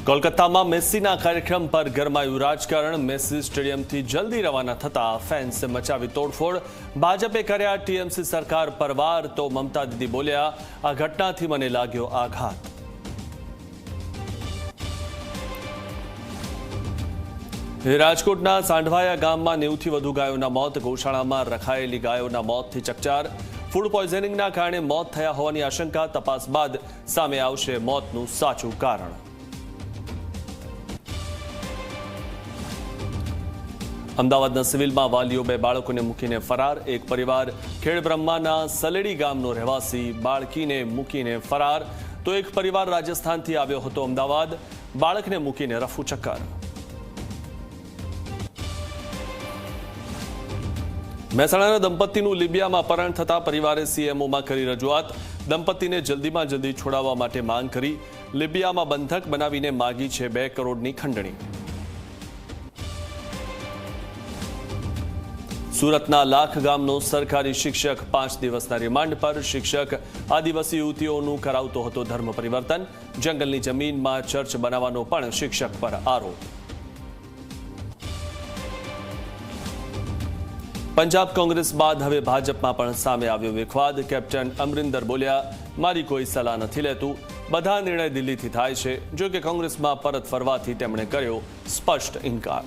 કોલકાતામાં મેસ્સીના કાર્યક્રમ પર ગરમાયું રાજકારણ। મેસ્સી સ્ટેડિયમથી જલ્દી રવાના થતા ફેન્સે મચાવી તોડફોડ। ભાજપે કર્યા ટીએમસી સરકાર પર વાર તો મમતા દીદી બોલ્યા, આ ઘટનાથી મને લાગ્યો આઘાત। રાજકોટના સાંઢવાયા ગામમાં 90થી વધુ ગાયોના મોત। ગૌશાળામાં રખાયેલી ગાયોના મોતથી ચકચાર। ફૂડ પોઈઝનિંગના કારણે મોત થયા હોવાની આશંકા। તપાસ બાદ સામે આવશે મોતનું સાચું કારણ। અમદાવાદના સિવિલમાં વાલીઓ બે બાળકોને મૂકીને ફરાર। એક પરિવાર ખેડબ્રહ્માના સલેડી ગામનો રહેવાસી બાળકીને મૂકીને ફરાર, તો એક પરિવાર રાજસ્થાનથી આવ્યો હતો અમદાવાદ, બાળકને મૂકીને રફુ ચક્કર। મહેસાણાના દંપતીનું લિબિયામાં અપહરણ થતા પરિવારે સીએમઓમાં કરી રજૂઆત। દંપતીને જલ્દીમાં જલ્દી છોડાવવા માટે માંગ કરી। લિબિયામાં બંધક બનાવીને માગી છે 2 કરોડની ખંડણી। સુરતના લાખ ગામનો સરકારી શિક્ષક 5 દિવસના રિમાન્ડ પર। શિક્ષક આદિવાસી યુવતીઓનું કરાવતો હતો ધર્મ પરિવર્તન। જંગલની જમીનમાં ચર્ચ બનાવવાનો પણ શિક્ષક પર આરોપ। પંજાબ કોંગ્રેસ બાદ હવે ભાજપમાં પણ સામે આવ્યો વિખવાદ। કેપ્ટન અમરિંદર બોલ્યા, મારી કોઈ સલાહ નથી લેતું, બધા નિર્ણય દિલ્હીથી થાય છે। જો કે કોંગ્રેસમાં પરત ફરવાથી તેમણે કર્યો સ્પષ્ટ ઇનકાર।